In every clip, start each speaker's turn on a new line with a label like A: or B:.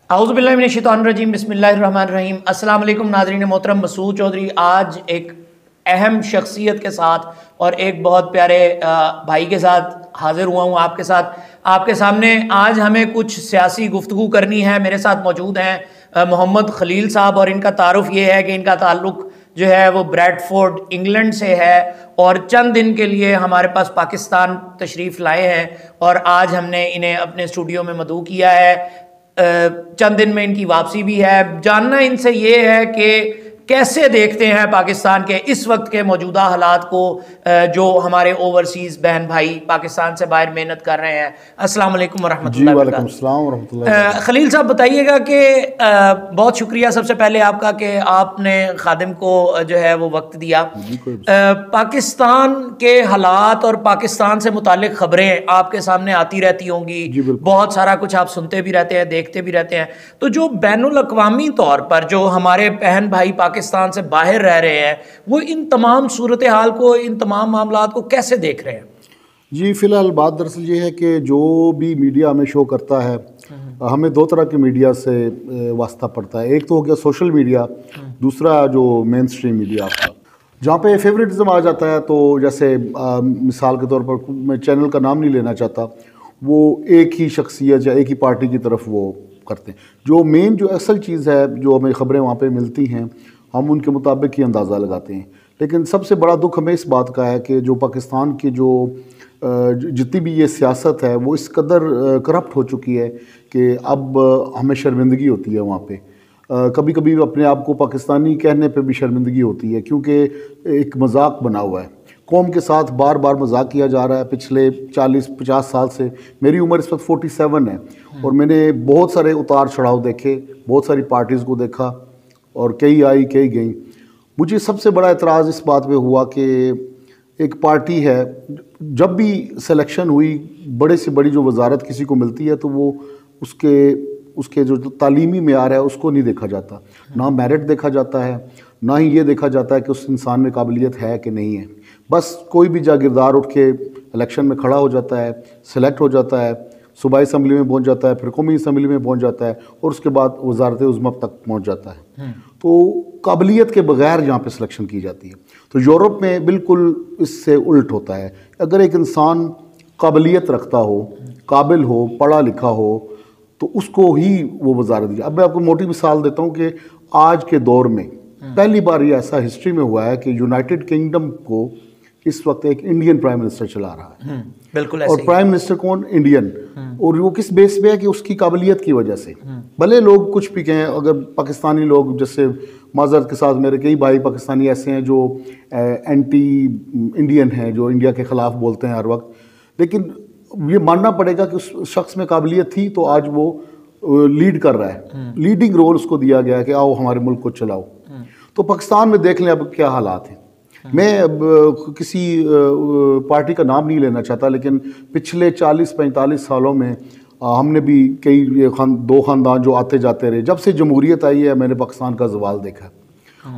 A: औज़ुबिल्लाहिमिनश्शैतानिर्रजीम बिस्मिल्लाहिर्रहमानिर्रहीम। अस्सलाम वालेकुम नाज़रीन मोहतरम। मसूद चौधरी आज एक अहम शख्सियत के साथ और एक बहुत प्यारे भाई के साथ हाज़िर हुआ हूँ आपके सामने। आज हमें कुछ सियासी गुफ्तगू करनी है। मेरे साथ मौजूद हैं मोहम्मद खलील साहब और इनका तारुफ ये है कि इनका ताल्लुक़ जो है वो ब्रैडफोर्ड इंग्लैंड से है और चंद दिन के लिए हमारे पास पाकिस्तान तशरीफ़ लाए हैं और आज हमने इन्हें अपने स्टूडियो में मदऊ किया है। चंद दिन में इनकी वापसी भी है। जानना इनसे ये है कि कैसे देखते हैं पाकिस्तान के इस वक्त के मौजूदा हालात को, जो हमारे ओवरसीज़ बहन भाई पाकिस्तान से बाहर मेहनत कर रहे हैं। अस्सलाम वालेकुम वरहमतुल्लाहि वबरकातुहू। खलील साहब बताइएगा कि बहुत शुक्रिया सबसे पहले आपका कि आपने खादिम को जो है वो वक्त दिया। पाकिस्तान के हालात और पाकिस्तान से मुतालिक खबरें आपके सामने आती रहती होंगी, बहुत सारा कुछ आप सुनते भी रहते हैं, देखते भी रहते हैं। तो जो बैनुल अक़वामी तौर पर जो हमारे बहन भाई पाकिस्तान से बाहर रह रहे हैं, वो इन तमाम सूरत हाल को, इन तमाम मामलात को कैसे देख रहे हैं?
B: जी, फ़िलहाल बात दरअसल ये है कि जो भी मीडिया हमें शो करता है, हमें दो तरह के मीडिया से वास्ता पड़ता है। एक तो हो गया सोशल मीडिया, दूसरा जो मेन स्ट्रीम मीडिया आपका, जहाँ पे फेवरेटिज्म आ जाता है। तो जैसे मिसाल के तौर पर, मैं चैनल का नाम नहीं लेना चाहता, वो एक ही शख्सियत या एक ही पार्टी की तरफ वो करते हैं। जो मेन जो असल चीज़ है, जो हमें ख़बरें वहाँ पे मिलती हैं, हम उनके मुताबिक ही अंदाज़ा लगाते हैं। लेकिन सबसे बड़ा दुख हमें इस बात का है कि जो पाकिस्तान की जो जितनी भी ये सियासत है, वो इस कदर करप्ट हो चुकी है कि अब हमें शर्मिंदगी होती है वहाँ पे। कभी कभी अपने आप को पाकिस्तानी कहने पे भी शर्मिंदगी होती है, क्योंकि एक मजाक बना हुआ है। कौम के साथ बार बार मजाक किया जा रहा है पिछले 40-50 साल से। मेरी उम्र इस वक्त 47 है और मैंने बहुत सारे उतार चढ़ाव देखे, बहुत सारी पार्टीज़ को देखा और कई आई कई गई। मुझे सबसे बड़ा एतराज़ इस बात पे हुआ कि एक पार्टी है, जब भी सिलेक्शन हुई, बड़े से बड़ी जो वजारत किसी को मिलती है तो वो उसके जो तालीमी मेयार है उसको नहीं देखा जाता, ना मेरिट देखा जाता है, ना ही ये देखा जाता है कि उस इंसान में काबिलियत है कि नहीं है। बस कोई भी जागीरदार उठ के इलेक्शन में खड़ा हो जाता है, सेलेक्ट हो जाता है, सूबाई असम्बली में पहुंच जाता है, फिर कौमी असम्बली में पहुंच जाता है और उसके बाद वजारत उज़्मा तक पहुंच जाता है। तो काबिलियत के बगैर यहाँ पे सिलेक्शन की जाती है। तो यूरोप में बिल्कुल इससे उल्ट होता है। अगर एक इंसान काबिलियत रखता हो, काबिल हो, पढ़ा लिखा हो, तो उसको ही वो वजारत दी। अब मैं आपको मोटी मिसाल देता हूँ कि आज के दौर में पहली बार ये ऐसा हिस्ट्री में हुआ है कि यूनाइटेड किंगडम को इस वक्त एक इंडियन प्राइम मिनिस्टर चला रहा है।
A: बिल्कुल।
B: और प्राइम मिनिस्टर कौन? इंडियन। और वो किस बेस पे है? कि उसकी काबिलियत की वजह से। भले लोग कुछ भी कहें, अगर पाकिस्तानी लोग, जैसे माजरत के साथ मेरे कई भाई पाकिस्तानी ऐसे हैं जो एंटी इंडियन हैं, जो इंडिया के ख़िलाफ़ बोलते हैं हर वक्त, लेकिन ये मानना पड़ेगा कि उस शख्स में काबिलियत थी तो आज वो लीड कर रहा है। लीडिंग रोल उसको दिया गया कि आओ हमारे मुल्क को चलाओ। तो पाकिस्तान में देख लें अब क्या हालात हैं। मैं अब किसी पार्टी का नाम नहीं लेना चाहता, लेकिन पिछले 40-45 सालों में हमने भी कई दो ख़ानदान जो आते जाते रहे। जब से जमहूरियत आई है मैंने पाकिस्तान का ज़वाल देखा।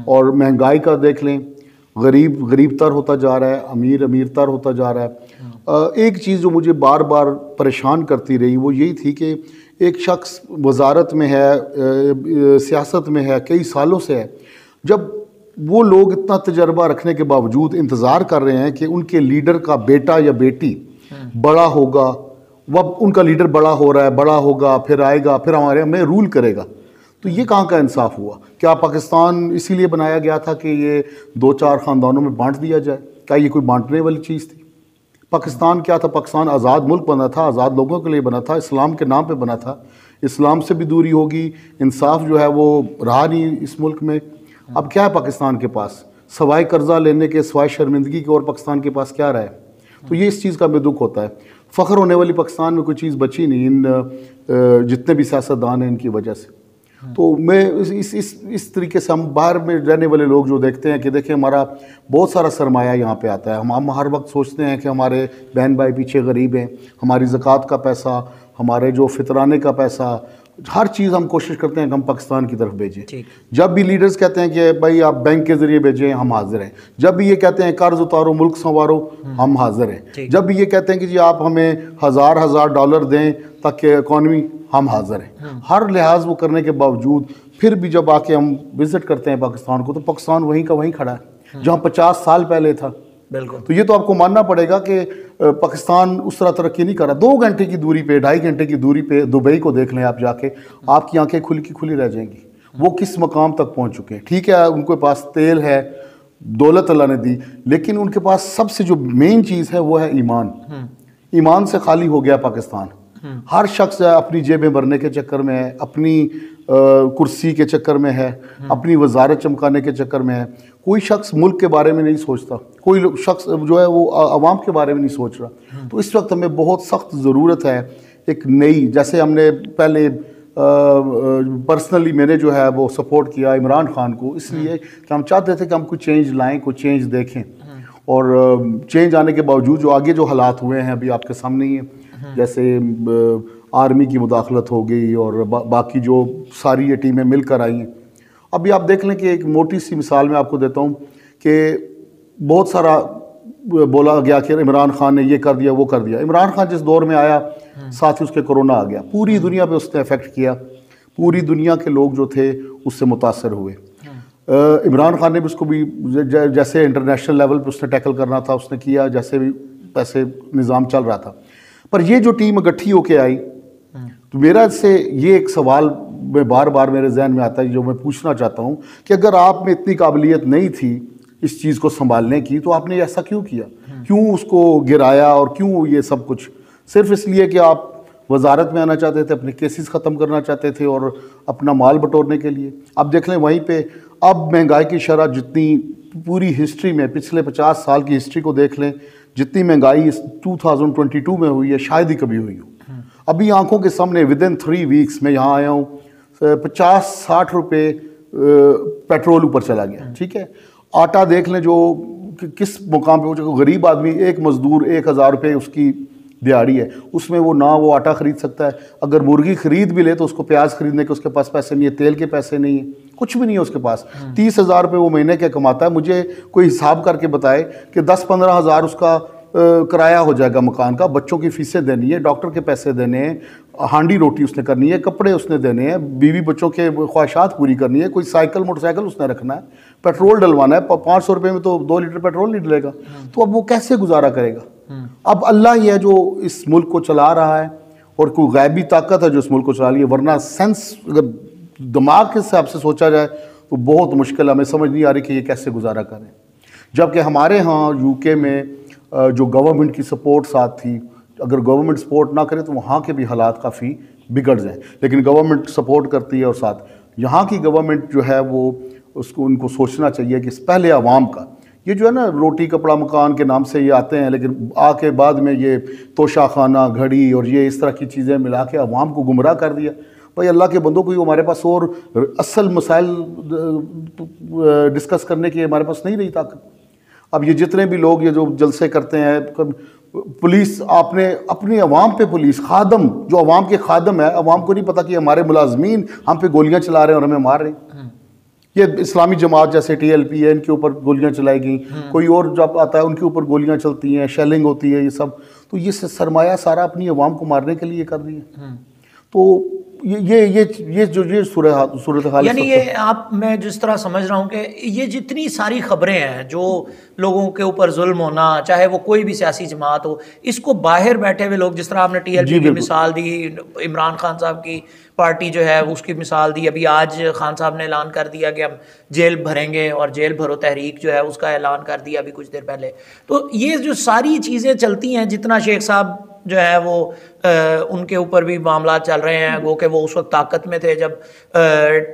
B: और महंगाई का देख लें, गरीब गरीब तर होता जा रहा है, अमीर अमीर तर होता जा रहा है। एक चीज़ जो मुझे बार बार परेशान करती रही वो यही थी कि एक शख्स वजारत में है, सियासत में है, कई सालों से है, जब वो लोग इतना तजर्बा रखने के बावजूद इंतज़ार कर रहे हैं कि उनके लीडर का बेटा या बेटी बड़ा होगा, वह उनका लीडर बड़ा हो रहा है, बड़ा होगा, फिर आएगा, फिर हमारे में रूल करेगा। तो ये कहाँ का इंसाफ हुआ? क्या पाकिस्तान इसीलिए बनाया गया था कि ये 2-4 ख़ानदानों में बांट दिया जाए? क्या ये कोई बांटने वाली चीज़ थी? पाकिस्तान क्या था? पाकिस्तान आज़ाद मुल्क बना था, आज़ाद लोगों के लिए बना था, इस्लाम के नाम पे बना था। इस्लाम से भी दूरी होगी, इंसाफ जो है वो रहा नहीं इस मुल्क में। अब क्या है पाकिस्तान के पास? सवाए कर्जा लेने के, सवाए शर्मिंदगी के और पाकिस्तान के पास क्या रहा है? तो ये इस चीज़ का भी दुख होता है। फ़ख्र होने वाली पाकिस्तान में कोई चीज़ बची नहीं इन जितने भी सियासतदान हैं इनकी वजह से। तो मैं इस तरीके से हम बाहर में रहने वाले लोग जो देखते हैं कि देखिए हमारा बहुत सारा सरमाया यहाँ पे आता है। हम हर वक्त सोचते हैं कि हमारे बहन भाई पीछे गरीब हैं, हमारी ज़कात का पैसा, हमारे जो फितराने का पैसा, हर चीज़ हम कोशिश करते हैं कि हम पाकिस्तान की तरफ भेजें। जब भी लीडर्स कहते हैं कि भाई आप बैंक के ज़रिए भेजें, हम हाजिर हैं। जब भी ये कहते हैं कर्ज उतारो, मुल्क संवारो, हम हाजिर हैं। जब भी ये कहते हैं कि जी आप हमें $1000 दें ताकि इकॉनमी, हम हाजिर हैं। हर लिहाज वो करने के बावजूद फिर भी जब आके हम विजिट करते हैं पाकिस्तान को, तो पाकिस्तान वहीं का वहीं खड़ा है जहाँ 50 साल पहले था।
A: बिल्कुल।
B: तो ये तो आपको मानना पड़ेगा कि पाकिस्तान उस तरह तरक्की नहीं कर रहा। 2 घंटे की दूरी पे, 2.5 घंटे की दूरी पे दुबई को देख लें आप जाके, आपकी आंखें खुली की खुली रह जाएंगी। वो किस मकाम तक पहुंच चुके हैं। ठीक है, उनके पास तेल है, दौलत अल्लाह ने दी, लेकिन उनके पास सबसे जो मेन चीज़ है वो है ईमान। ईमान से खाली हो गया पाकिस्तान। हर शख्स अपनी जेबें भरने के चक्कर में है, अपनी कुर्सी के चक्कर में है, अपनी वजारत चमकाने के चक्कर में है। कोई शख्स मुल्क के बारे में नहीं सोचता, कोई शख्स जो है वो आवाम के बारे में नहीं सोच रहा। तो इस वक्त हमें बहुत सख्त ज़रूरत है एक नई, जैसे हमने पहले पर्सनली मैंने जो है वो सपोर्ट किया इमरान खान को, इसलिए कि हम चाहते थे कि हम कुछ चेंज लाएं, कुछ चेंज देखें। और चेंज आने के बावजूद जो आगे जो हालात हुए हैं अभी आपके सामने ही है, जैसे आर्मी की मुदाखलत हो गई और बाकी जो सारी ये टीमें मिलकर आई हैं। अभी आप देख लें कि एक मोटी सी मिसाल मैं आपको देता हूँ कि बहुत सारा बोला गया कि इमरान खान ने ये कर दिया वो कर दिया। इमरान खान जिस दौर में आया साथ ही उसके कोरोना आ गया, पूरी दुनिया पे उसने इफेक्ट किया, पूरी दुनिया के लोग जो थे उससे मुतासर हुए। इमरान खान ने भी उसको भी जैसे इंटरनेशनल लेवल पे उसने टैकल करना था उसने किया, जैसे भी पैसे निज़ाम चल रहा था। पर ये जो टीम इकट्ठी होके आई, तो मेरा से ये एक सवाल में बार बार मेरे जहन में आता है जो मैं पूछना चाहता हूँ कि अगर आप में इतनी काबिलियत नहीं थी इस चीज़ को संभालने की, तो आपने ऐसा क्यों किया? क्यों उसको गिराया? और क्यों ये सब कुछ? सिर्फ इसलिए कि आप वजारत में आना चाहते थे, अपने केसेस ख़त्म करना चाहते थे और अपना माल बटोरने के लिए। अब देख लें वहीं पे अब महंगाई की शरह जितनी पूरी हिस्ट्री में, पिछले 50 साल की हिस्ट्री को देख लें, जितनी महंगाई इस 2022 में हुई है शायद ही कभी हुई हो। अभी आंखों के सामने विदिन 3 वीक्स में यहाँ आया हूँ, 50-60 रुपये पेट्रोल ऊपर चला गया। ठीक है, आटा देख लें जो किस मुकाम पे हो चुका। गरीब आदमी, एक मज़दूर 1000 रुपये उसकी दिहाड़ी है, उसमें वो ना वो आटा ख़रीद सकता है। अगर मुर्गी ख़रीद भी ले तो उसको प्याज ख़रीदने के उसके पास पैसे नहीं है, तेल के पैसे नहीं है, कुछ भी नहीं है उसके पास। 30,000 रुपये वो महीने के कमाता है। मुझे कोई हिसाब करके बताए कि 10-15 हज़ार उसका किराया हो जाएगा मकान का, बच्चों की फीसें देनी है, डॉक्टर के पैसे देने हैं, हांडी रोटी उसने करनी है, कपड़े उसने देने हैं, बीवी बच्चों के ख्वाहिशात पूरी करनी है, कोई साइकिल मोटरसाइकिल उसने रखना है, पेट्रोल डलवाना है। 500 रुपये में तो 2 लीटर पेट्रोल नहीं डलेगा। तो अब वो कैसे गुजारा करेगा? अब अल्लाह ही है जो इस मुल्क को चला रहा है और कोई गैबी ताकत है जो इस मुल्क को चला रही है। वरना सेंस अगर दिमाग के हिसाब से सोचा जाए तो बहुत मुश्किल है। हमें समझ नहीं आ रही कि ये कैसे गुजारा करें। जबकि हमारे यहाँ यूके में जो गवर्नमेंट की सपोर्ट साथ थी, अगर गवर्नमेंट सपोर्ट ना करे तो वहाँ के भी हालात काफ़ी बिगड़ जाएं, लेकिन गवर्नमेंट सपोर्ट करती है। और साथ यहाँ की गवर्नमेंट जो है वो उसको उनको सोचना चाहिए कि पहले आवाम का ये जो है ना रोटी कपड़ा मकान के नाम से ये आते हैं, लेकिन आके बाद में ये तोशा खाना घड़ी और ये इस तरह की चीज़ें मिला के आवाम को गुमराह कर दिया। भाई अल्लाह के बंदों को हमारे पास और असल मसाइल डिस्कस करने की हमारे पास नहीं रही ताकत। अब ये जितने भी लोग ये जो जलसे करते हैं, पुलिस आपने अपनी अवाम पे पुलिस खादम जो अवाम के खादम है, अवाम को नहीं पता कि हमारे मुलाजमीन हम पे गोलियां चला रहे हैं और हमें मार रहे हैं। ये इस्लामी जमात जैसे TLP है, इनके ऊपर गोलियां चलाई गई, कोई और जब आता है उनके ऊपर गोलियां चलती हैं, शेलिंग होती है, ये सब। तो ये सरमाया सारा अपनी अवाम को मारने के लिए कर रही है। तो ये सूरत हाल,
A: यानी ये आप, मैं जिस तरह समझ रहा हूँ कि ये जितनी सारी खबरें हैं जो लोगों के ऊपर जुल्म होना, चाहे वो कोई भी सियासी जमात हो, इसको बाहर बैठे हुए लोग, जिस तरह आपने TLP की मिसाल दी, इमरान खान साहब की पार्टी जो है उसकी मिसाल दी, अभी आज खान साहब ने ऐलान कर दिया कि हम जेल भरेंगे और जेल भरो तहरीक जो है उसका ऐलान कर दिया अभी कुछ देर पहले। तो ये जो सारी चीज़ें चलती हैं, जितना शेख साहब जो है वो उनके ऊपर भी मामला चल रहे हैं, वो कि वो उस वक्त ताकत में थे जब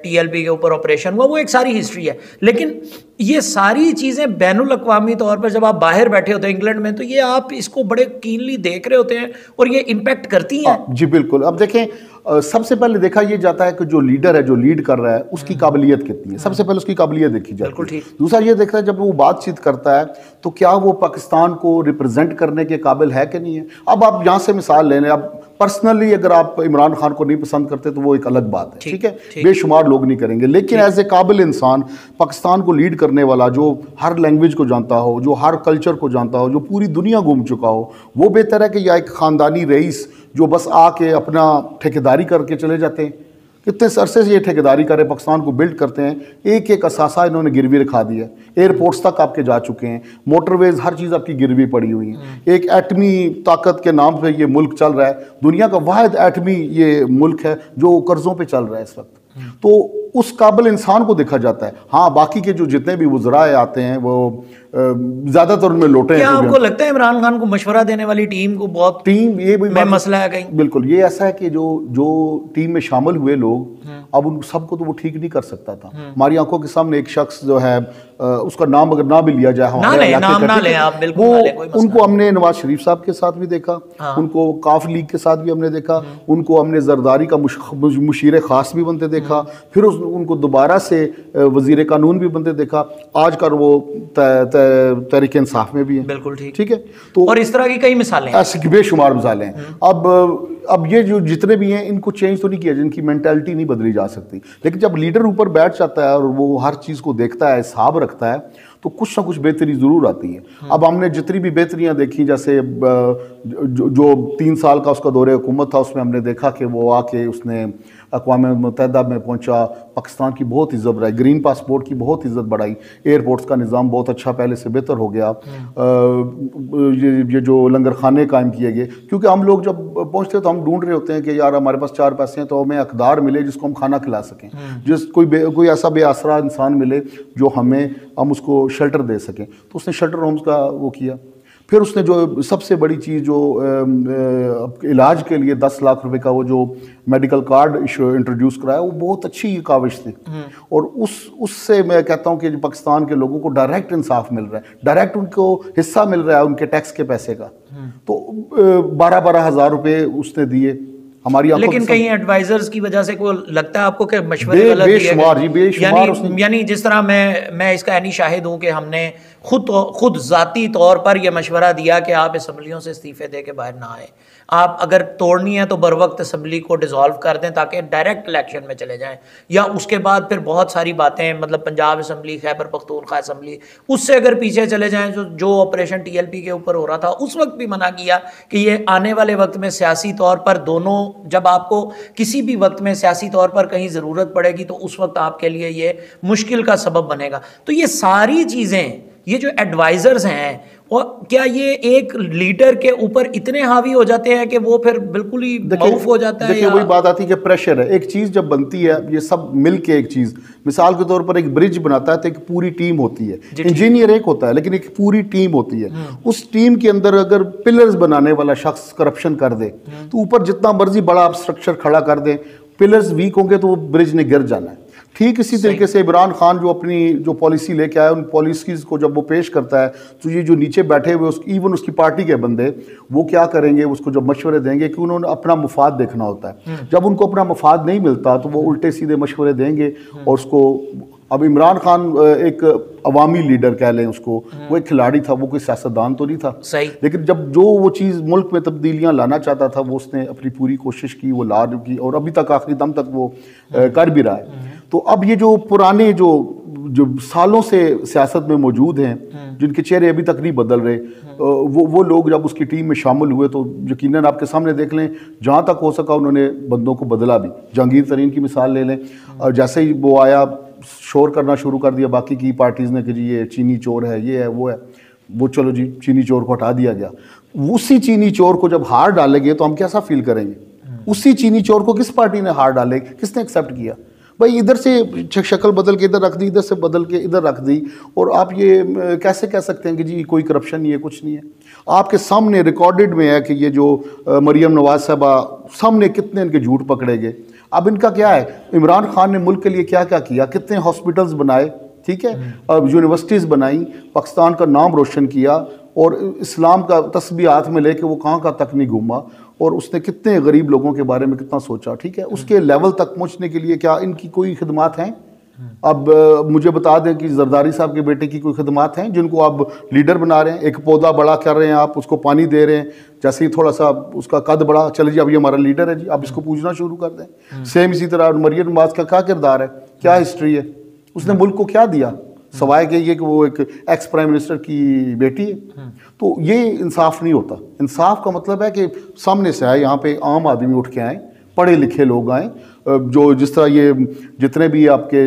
A: TLP के ऊपर ऑपरेशन हुआ, वो एक सारी हिस्ट्री है। लेकिन ये सारी चीज़ें बैनुल अक़वामी तौर पर जब आप बाहर बैठे होते हैं इंग्लैंड में, तो ये आप इसको बड़े कीनली देख रहे होते हैं और ये इम्पैक्ट करती हैं।
B: जी बिल्कुल। अब देखें, सबसे पहले देखा ये जाता है कि जो लीडर है, जो लीड कर रहा है, उसकी काबिलियत कितनी है। सबसे पहले उसकी काबिलियत देखी जाती है। दूसरा ये देखता है जब वो बातचीत करता है तो क्या वो पाकिस्तान को रिप्रेजेंट करने के काबिल है कि नहीं है। अब आप यहाँ से मिसाल ले लें, अब पर्सनली अगर आप इमरान खान को नहीं पसंद करते तो वो एक अलग बात है, ठीक है, बेशुमार लोग नहीं करेंगे, लेकिन एज ए काबिल इंसान पाकिस्तान को लीड करने वाला, जो हर लैंग्वेज को जानता हो, जो हर कल्चर को जानता हो, जो पूरी दुनिया घूम चुका हो, वो बेहतर है कि या एक ख़ानदानी रईस जो बस आके अपना ठेकेदारी करके चले जाते हैं। कितने अरसे से ये ठेकेदारी करें, पाकिस्तान को बिल्ड करते हैं, एक एक असासा इन्होंने गिरवी रखा दिया, एयरपोर्ट्स तक आपके जा चुके हैं, मोटरवेज, हर चीज़ आपकी गिरवी पड़ी हुई है। एक एटमी ताकत के नाम पे ये मुल्क चल रहा है, दुनिया का वाहिद एटमी ये मुल्क है जो कर्ज़ों पे चल रहा है इस वक्त। तो उस काबिल इंसान को देखा जाता है। हाँ, बाकी के जो जितने भी वज़राए आते हैं वो ज़्यादातर उनमें लोटे हैं।
A: क्या आपको लगता है इमरान खान को मशवरा देने वाली टीम को बहुत
B: ये भी
A: मसला है कहीं?
B: बिल्कुल, ये ऐसा है कि जो टीम में शामिल हुए लोग, अब उन सबको तो वो ठीक नहीं कर सकता था। हमारी आंखों के सामने एक शख्स जो है, उसका नाम अगर ना भी लिया जाए, उनको हमने नवाज शरीफ साहब के साथ भी देखा, उनको काफ लीग के साथ भी हमने देखा, उनको हमने जरदारी का मुशीर खास भी बनते देखा, फिर उनको दोबारा से वजीर कानून भी बनते देखा, आज कर वो तहरीक इंसाफ में भी है।
A: बिल्कुल
B: ठीक है। तो
A: और इस तरह की कई मिसालें हैं,
B: ऐसी बेशुमार मिसालें हैं। अब ये जो जितने भी हैं इनको चेंज तो नहीं किया, जिनकी मेंटालिटी नहीं बदली जा सकती, लेकिन जब लीडर ऊपर बैठ जाता है और वो हर चीज़ को देखता है, हिसाब रखता है, तो कुछ ना कुछ बेहतरी ज़रूर आती है। अब हमने जितनी भी बेहतरियाँ देखी, जैसे जो 3 साल का उसका दौरे हुकूमत था, उसमें हमने देखा कि वो आके उसने अक़वाम मुत्तहिदा में पहुंचा, पाकिस्तान की बहुत इज़्ज़त बढ़ाई, ग्रीन पासपोर्ट की बहुत इज़्ज़त बढ़ाई, एयरपोर्ट्स का निज़ाम बहुत अच्छा पहले से बेहतर हो गया, ये जो लंगर खाने कायम किए गए, क्योंकि हम लोग जब पहुंचते तो हम ढूंढ रहे होते हैं कि यार हमारे पास 4 पैसे हैं तो हमें अक़दार मिले जिसको हम खाना खिला सकें, कोई ऐसा बेआसरा इंसान मिले जो हम उसको शेल्टर दे सकें। तो उसने शेल्टर होम्स का वो किया। फिर उसने जो सबसे बड़ी चीज़ जो इलाज के लिए 10 लाख रुपए का वो जो मेडिकल कार्ड इंट्रोड्यूस कराया, वो बहुत अच्छी काविश थी। और उससे मैं कहता हूँ कि पाकिस्तान के लोगों को डायरेक्ट इंसाफ मिल रहा है, डायरेक्ट उनको हिस्सा मिल रहा है उनके टैक्स के पैसे का। तो 12-12 हज़ार रुपये उसने दिए हमारी।
A: लेकिन कहीं एडवाइजर्स की वजह से को लगता है आपको कि मशवरे गलत दिए गए? यानी जिस तरह मैं इसका यानी शाहिद हूँ कि हमने खुद ज़ाती तौर पर यह मशवरा दिया कि आप असम्बलियों से इस्तीफे दे के बाहर ना आए, आप अगर तोड़नी है तो बर वक्त असम्बली को डिसॉल्व कर दें ताकि डायरेक्ट इलेक्शन में चले जाएं, या उसके बाद फिर बहुत सारी बातें, मतलब पंजाब असम्बली, खैबर पख्तूनख्वा असम्बली, उससे अगर पीछे चले जाएं, जो ऑपरेशन TLP के ऊपर हो रहा था, उस वक्त भी मना किया कि ये आने वाले वक्त में सियासी तौर पर दोनों, जब आपको किसी भी वक्त में सियासी तौर पर कहीं ज़रूरत पड़ेगी तो उस वक्त आपके लिए ये मुश्किल का सबब बनेगा। तो ये सारी चीज़ें, ये जो एडवाइज़र्स हैं, और क्या ये एक लीडर के ऊपर इतने हावी हो जाते हैं कि वो फिर बिल्कुल ही मऊफ हो जाता है?
B: देखिए वही बात आती है कि प्रेशर है। एक चीज़ जब बनती है, ये सब मिल के एक चीज़, मिसाल के तौर पर एक ब्रिज बनाता है तो एक पूरी टीम होती है, इंजीनियर एक होता है लेकिन एक पूरी टीम होती है। उस टीम के अंदर अगर पिलर्स बनाने वाला शख्स करप्शन कर दे तो ऊपर जितना मर्जी बड़ा आप स्ट्रक्चर खड़ा कर दे, पिलर्स वीक होंगे तो वो ब्रिज ने गिर जाना है। ठीक इसी तरीके से इमरान खान जो अपनी जो पॉलिसी लेके आया, उन पॉलिसीज़ को जब वो पेश करता है तो ये जो नीचे बैठे हुए इवन उसकी पार्टी के बंदे, वो क्या करेंगे, उसको जब मशवरे देंगे कि उन्होंने अपना मुफाद देखना होता है। जब उनको अपना मुफाद नहीं मिलता तो वो उल्टे सीधे मशवरे देंगे और उसको। अब इमरान खान एक अवामी लीडर कह लें उसको, वो एक खिलाड़ी था, वो कोई सियासतदान तो नहीं था,
A: सही।
B: लेकिन जब जो वो चीज़ मुल्क में तब्दीलियां लाना चाहता था वो उसने अपनी पूरी कोशिश की, वो ला की, और अभी तक आखिरी दम तक वो कर भी रहा है। तो अब ये जो पुराने जो सालों से सियासत में मौजूद हैं, जिनके चेहरे अभी तक नहीं बदल रहे, वो लोग जब उसकी टीम में शामिल हुए तो यकीनन आपके सामने देख लें, जहाँ तक हो सका उन्होंने बंदों को बदला भी। जहांगीर तरीन की मिसाल ले लें, और जैसे ही वो आया शोर करना शुरू कर दिया बाकी की पार्टीज़ ने कि जी ये चीनी चोर है, ये है, वो है, वो चलो जी चीनी चोर को हटा दिया गया। उसी चीनी चोर को जब हार डालेंगे तो हम कैसा फील करेंगे? उसी चीनी चोर को किस पार्टी ने हार डाले, किसने एक्सेप्ट किया? भाई इधर से शक्ल बदल के इधर रख दी, इधर से बदल के इधर रख दी, और आप ये कैसे कह सकते हैं कि जी कोई करप्शन नहीं है, कुछ नहीं है? आपके सामने रिकॉर्डेड में है कि ये जो मरियम नवाज साहबा, सामने कितने इनके झूठ पकड़े गए। अब इनका क्या है, इमरान खान ने मुल्क के लिए क्या क्या किया, कितने हॉस्पिटल्स बनाए, ठीक है, अब यूनिवर्सिटीज़ बनाई, पाकिस्तान का नाम रोशन किया, और इस्लाम का तस्बीह हाथ में लेके वो कहाँ का तक नहीं घूमा, और उसने कितने गरीब लोगों के बारे में कितना सोचा, ठीक है। उसके लेवल तक पहुँचने के लिए क्या इनकी कोई खिदमात हैं? अब मुझे बता दें कि जरदारी साहब के बेटे की कोई खिदमात हैं जिनको आप लीडर बना रहे हैं? एक पौधा बड़ा कर रहे हैं, आप उसको पानी दे रहे हैं, जैसे ही थोड़ा सा उसका कद बढ़ा, चले जी अब ये हमारा लीडर है जी, अब इसको पूछना शुरू कर दें। सेम इसी तरह मरियम नवाज का क्या किरदार है, क्या हिस्ट्री है, उसने मुल्क को क्या दिया, सवाए कि ये कि वो एक एक्स प्राइम मिनिस्टर की बेटी है। तो ये इंसाफ नहीं होता। इंसाफ का मतलब है कि सामने से आए, यहाँ पे आम आदमी उठ के आए, पढ़े लिखे लोग आए, जो जिस तरह ये जितने भी आपके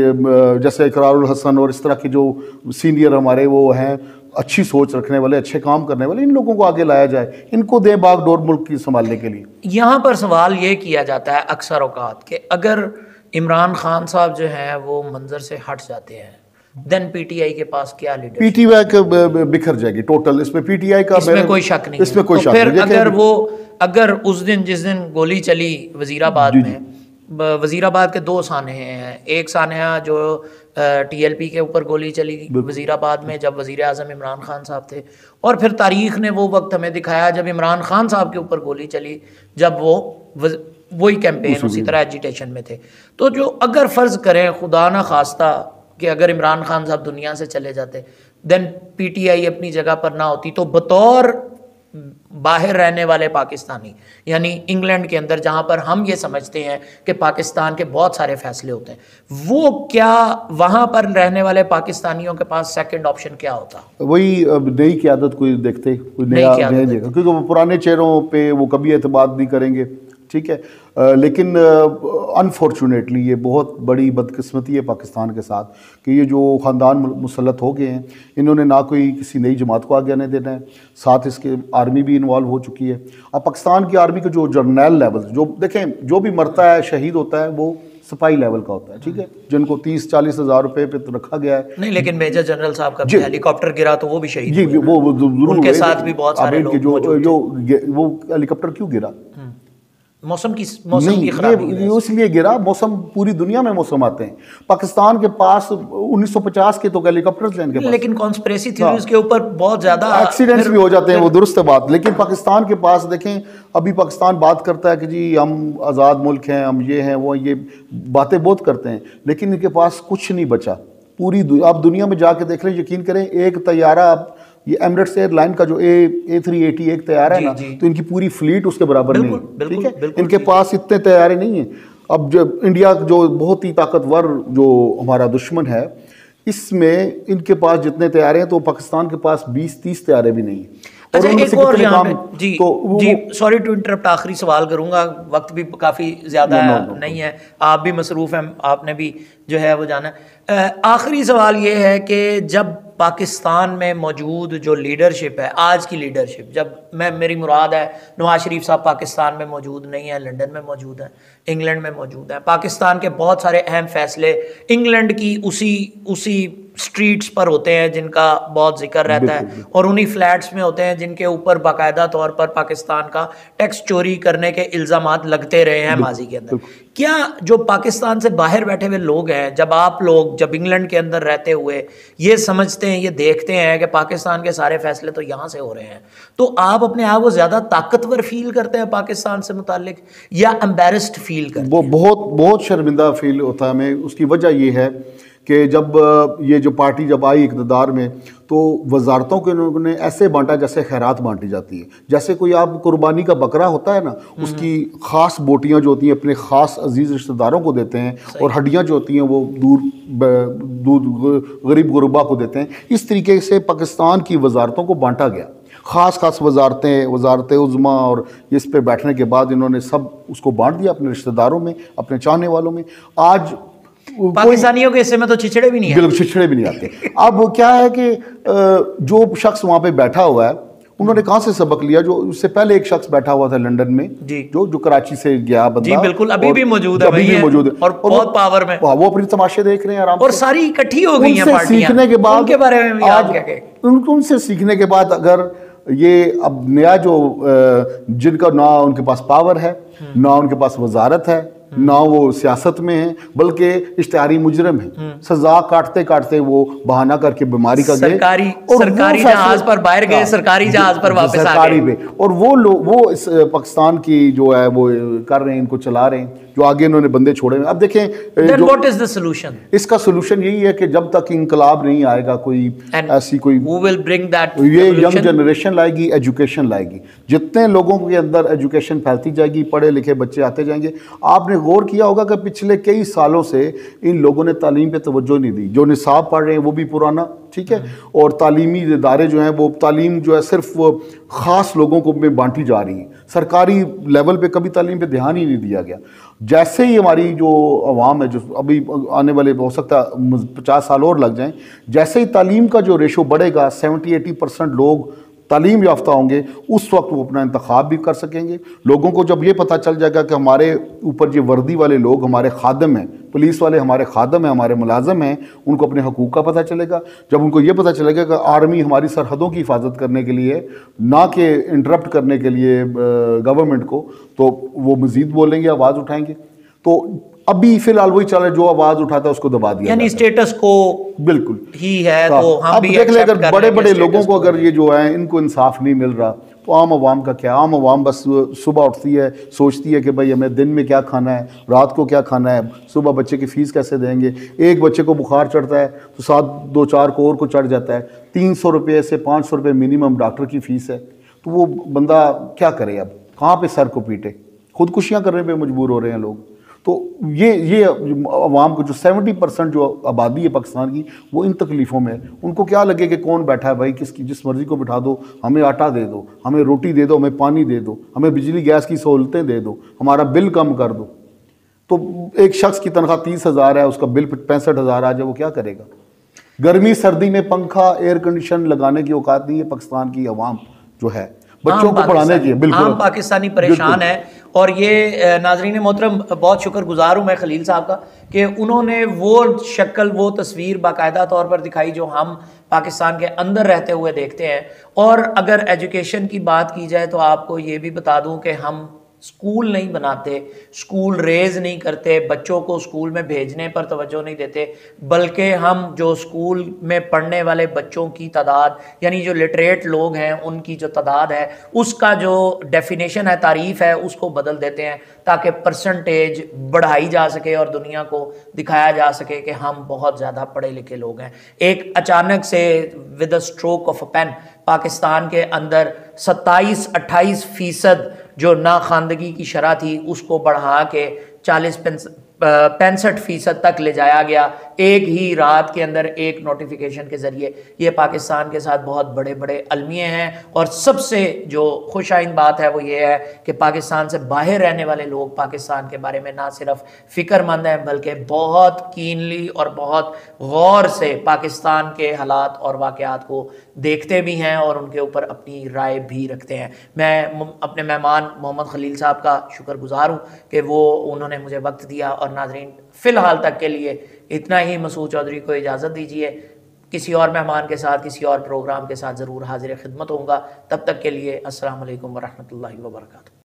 B: जैसे इकरारुल हसन और इस तरह के जो सीनियर हमारे वो हैं, अच्छी सोच रखने वाले, अच्छे काम करने वाले, इन लोगों को आगे लाया जाए, इनको दे बागडोर मुल्क की संभालने के लिए।
A: यहाँ पर सवाल ये किया जाता है अक्सर औकात कि अगर इमरान खान साहब जो हैं वो मंजर से हट जाते हैं, देन पीटीआई के पास क्या लीडर,
B: पीटीआई का बिखर जाएगी टोटल। इसमें पीटीआई का
A: इसमें कोई शक नहीं,
B: इसमें कोई शक
A: फिर
B: नहीं।
A: अगर उस दिन जिस दिन गोली चली वजीराबाद में, वजीराबाद के 2 सानहे हैं। एक सानहा जो टीएलपी के ऊपर गोली चली वजीराबाद में जब वजीर आज़म इमरान खान साहब थे, और फिर तारीख ने वो वक्त हमें दिखाया जब इमरान खान साहब के ऊपर गोली चली, जब वो वही कैंपेन उसी तरह एजिटेशन में थे। तो जो अगर फ़र्ज़ करें खुदा ना खास्ता कि अगर इमरान खान साहब दुनिया से चले जाते, देन पीटीआई अपनी जगह पर ना होती, तो बतौर बाहर रहने वाले पाकिस्तानी, यानी इंग्लैंड के अंदर जहां पर हम ये समझते हैं कि पाकिस्तान के बहुत सारे फैसले होते हैं, वो क्या वहां पर रहने वाले पाकिस्तानियों के पास सेकंड ऑप्शन क्या होता?
B: वही नई क़यादत कोई देखते, कोई नया नहीं देखा, क्योंकि वो पुराने चेहरों पे वो कभी एतमाद नहीं करेंगे, ठीक है। लेकिन अनफॉर्चुनेटली ये बहुत बड़ी बदकिस्मती है पाकिस्तान के साथ कि ये जो ख़ानदान मुसल्लत हो गए हैं, इन्होंने ना कोई किसी नई जमात को आगे आने देना है, साथ इसके आर्मी भी इन्वॉल्व हो चुकी है। अब पाकिस्तान की आर्मी के जो जर्नल लेवल, जो देखें जो भी मरता है शहीद होता है वो सिपाही लेवल का होता है, ठीक है, जिनको 30-40 हज़ार रुपए पे तो रखा गया है।
A: नहीं, लेकिन मेजर जनरल साहब का हेलीकॉप्टर गिरा तो वो भी शहीद
B: जी, वो जरूर
A: उनके साथ भी बहुत सारे लोग
B: वो हेलीकॉप्टर क्यों गिरा?
A: मौसम की खराबी,
B: ये इसलिए गिरा, मौसम पूरी दुनिया में मौसम आते हैं, पाकिस्तान के पास 1950 के तो हेलीकॉप्टर्स हैं इनके पास,
A: लेकिन कॉन्स्पिरेसी थ्योरीज के ऊपर बहुत ज्यादा
B: एक्सीडेंट्स भी हो जाते हैं, वो दुरुस्त है बात। लेकिन पाकिस्तान के पास देखें, अभी पाकिस्तान बात करता है कि जी हम आज़ाद मुल्क हैं, हम ये हैं वो, ये बातें बहुत करते हैं, लेकिन इनके पास कुछ नहीं बचा। पूरी आप दुनिया में जाके देख लें, यकीन करें, एक तैयारा ये एमिरेट्स एयरलाइन का जो A380 एक तैयारा है ना, तो इनकी पूरी फ्लीट उसके बराबर नहीं, ठीक है, इनके पास इतने तैयारे नहीं हैं। अब जब इंडिया जो बहुत ही ताकतवर जो हमारा दुश्मन है, इसमें इनके पास जितने तैयारे हैं तो पाकिस्तान के पास 20-30 तैयारे भी नहीं है।
A: अच्छा, एक और यहाँ पे जी जी, सॉरी टू इंटरप्ट, आखिरी सवाल करूंगा, वक्त भी काफ़ी ज़्यादा नहीं है, आप भी मसरूफ़ हैं, आपने भी जो है वो जाना है। आखिरी सवाल ये है कि जब पाकिस्तान में मौजूद जो लीडरशिप है, आज की लीडरशिप, जब मेरी मुराद है नवाज शरीफ साहब पाकिस्तान में मौजूद नहीं है, लंदन में मौजूद है, इंग्लैंड में मौजूद है, पाकिस्तान के बहुत सारे अहम फैसले इंग्लैंड की उसी स्ट्रीट्स पर होते हैं जिनका बहुत जिक्र रहता है, और उन्हीं फ्लैट्स में होते हैं जिनके ऊपर बाकायदा तौर पर पाकिस्तान का टैक्स चोरी करने के इल्ज़ामात लगते रहे हैं माजी के अंदर। क्या जो पाकिस्तान से बाहर बैठे हुए लोग हैं, जब इंग्लैंड के अंदर रहते हुए ये समझते हैं, ये देखते हैं कि पाकिस्तान के सारे फैसले तो यहाँ से हो रहे हैं, तो आप अपने आप को ज़्यादा ताकतवर फील करते हैं पाकिस्तान से मुताल्लिक, या एम्बेरस्ड फील करते हैं?
B: वो बहुत शर्मिंदा फील होता है हमें। उसकी वजह ये है कि जब ये जो पार्टी जब आई इक़्तिदार में, तो वजारतों के लोगों ने ऐसे बांटा जैसे खैरात बांटी जाती है। जैसे कोई आप कुर्बानी का बकरा होता है ना, उसकी ख़ास बोटियां जो होती हैं अपने ख़ास अजीज़ रिश्तेदारों को देते हैं, और हड्डियां जो होती हैं वो दूध गरीब गुरबा को देते हैं। इस तरीके से पाकिस्तान की वजारतों को बांटा गया, ख़ास वजारत उज़्मा, और इस पे बैठने के बाद इन्होंने सब उसको बांट दिया अपने रिश्तेदारों में, अपने चाहने वालों में। आज
A: पाकिस्तानियों के हिस्से में तो छिछड़े भी नहीं आते,
B: बिल्कुल छिछड़े भी नहीं आते। अब क्या है कि जो शख्स वहाँ पे बैठा हुआ है, उन्होंने कहाँ से सबक लिया? जो उससे पहले एक शख्स बैठा हुआ था लंदन में, जो कराची से गया बंदा,
A: जी बिल्कुल, अभी भी मौजूद है, और बहुत पावर में,
B: वो अपनी तमाशे देख रहे हैं आराम से,
A: और सारी इकट्ठी हो गई हैं पार्टियां।
B: सीखने के बाद
A: उनके बारे में भी आप क्या कहें?
B: उनसे सीखने के बाद अगर ये अब नया जो जिनका ना उनके पास पावर है, ना उनके पास वजारत है, ना वो सियासत में है, बल्कि इश्तिहारी मुजरिम है, सजा काटते काटते वो बहाना करके बीमारी का
A: सरकारी जहाज पर बाहर गए, सरकारी जहाज पर वापस आ गए,
B: और वो लोग वो इस पाकिस्तान की जो है वो कर रहे हैं, इनको चला रहे हैं, जो आगे इन्होंने बंदे छोड़े हुए। अब देखें
A: Then what is the solution?
B: इसका सोल्यूशन यही है कि जब तक इंकलाब नहीं आएगा, कोई
A: And
B: ऐसी कोई
A: who will bring that
B: ये यंग
A: revolution?
B: जनरेशन लाएगी, एजुकेशन लाएगी। जितने लोगों के अंदर एजुकेशन फैलती जाएगी, पढ़े लिखे बच्चे आते जाएंगे। आपने गौर किया होगा कि पिछले कई सालों से इन लोगों ने तालीम पे तवज्जो नहीं दी। जो निसाब पढ़ रहे हैं वो भी पुराना, ठीक है, और तालीमी इदारे जो हैं वो तालीम जो है सिर्फ ख़ास लोगों को में बांटी जा रही है। सरकारी लेवल पे कभी तालीम पे ध्यान ही नहीं दिया गया। जैसे ही हमारी जो अवाम है, जो अभी आने वाले हो सकता है 50 साल और लग जाएं, जैसे ही तालीम का जो रेशो बढ़ेगा, 70-80% लोग तालीम याफ्ता होंगे, उस वक्त वो अपना इंतखाब भी कर सकेंगे। लोगों को जब ये पता चल जाएगा कि हमारे ऊपर ये वर्दी वाले लोग हमारे खादम हैं, पुलिस वाले हमारे खादम हैं, हमारे मुलाजम हैं, उनको अपने हकूक़ का पता चलेगा। जब उनको ये पता चलेगा कि आर्मी हमारी सरहदों की हिफाजत करने के लिए, ना कि इंटरप्ट करने के लिए गवर्नमेंट को, तो वो मज़ीद बोलेंगे, आवाज़ उठाएंगे। तो अभी फिलहाल वही चल रहा है, जो आवाज़ उठाता है उसको दबा दिया,
A: यानी स्टेटस को
B: बिल्कुल
A: ही है। तो हम
B: अब
A: भी
B: देख ले,
A: accept
B: अगर
A: कर
B: बड़े
A: रहे हैं
B: बड़े
A: status
B: लोगों को
A: को।
B: अगर ये जो है इनको इंसाफ नहीं मिल रहा, तो आम आवाम का क्या? आम आवाम बस सुबह उठती है, सोचती है कि भाई हमें दिन में क्या खाना है, रात को क्या खाना है, सुबह बच्चे की फ़ीस कैसे देंगे। एक बच्चे को बुखार चढ़ता है तो साथ 2-4 को और को चढ़ जाता है। 300 रुपये से 500 रुपये मिनिमम डॉक्टर की फ़ीस है। तो वो बंदा क्या करे? अब कहाँ पे सर को पीटे? खुदकुशियाँ करने पे मजबूर हो रहे हैं लोग। तो ये अवाम को, जो 70% जो आबादी है पाकिस्तान की, वो इन तकलीफ़ों में है। उनको क्या लगे कि कौन बैठा है भाई, किसकी जिस मर्ज़ी को बिठा दो, हमें आटा दे दो, हमें रोटी दे दो, हमें पानी दे दो, हमें बिजली गैस की सहूलतें दे दो, हमारा बिल कम कर दो। तो एक शख्स की तनख्वाह 30,000 है, उसका बिल 65,000 आ जाए, वो क्या करेगा? गर्मी सर्दी में पंखा एयर कंडीशन लगाने की औकात नहीं है पाकिस्तान की अवाम जो है, बच्चों को पढ़ाने की। बिल्कुल
A: आम पाकिस्तानी परेशान है। और ये नाज़रीन मोहतरम, बहुत शुक्रगुजार हूँ मैं खलील साहब का कि उन्होंने वो शक्ल, वो तस्वीर बाकायदा तौर पर दिखाई जो हम पाकिस्तान के अंदर रहते हुए देखते हैं। और अगर एजुकेशन की बात की जाए तो आपको ये भी बता दूं कि हम स्कूल नहीं बनाते, स्कूल रेज नहीं करते, बच्चों को स्कूल में भेजने पर तवज्जो नहीं देते, बल्कि हम जो स्कूल में पढ़ने वाले बच्चों की तादाद, यानी जो लिटरेट लोग हैं उनकी जो तादाद है, उसका जो डेफिनेशन है, तारीफ़ है, उसको बदल देते हैं ताकि परसेंटेज बढ़ाई जा सके और दुनिया को दिखाया जा सके कि हम बहुत ज़्यादा पढ़े लिखे लोग हैं। एक अचानक से with a stroke of a pen Pakistan के अंदर 27-28% जो नाखानदगी की शरह थी उसको बढ़ा के 65% तक ले जाया गया, एक ही रात के अंदर एक नोटिफिकेशन के ज़रिए। ये पाकिस्तान के साथ बहुत बड़े बड़े अलमिए हैं। और सबसे जो खुशाइन बात है वो ये है कि पाकिस्तान से बाहर रहने वाले लोग पाकिस्तान के बारे में ना सिर्फ फ़िक्रमंद हैं, बल्कि बहुत कीनली और बहुत गौर से पाकिस्तान के हालात और वाक़यात को देखते भी हैं और उनके ऊपर अपनी राय भी रखते हैं। मैं अपने मेहमान मोहम्मद खलील साहब का शुक्रगुजार हूँ कि वो उन्होंने मुझे वक्त दिया। और नाज़रीन, फ़िलहाल तक के लिए इतना ही। मसूद चौधरी को इजाज़त दीजिए। किसी और मेहमान के साथ, किसी और प्रोग्राम के साथ ज़रूर हाजिर खिदमत होऊंगा। तब तक के लिए अस्सलाम वालेकुम वरहमतुल्लाहि वबरकातुहू।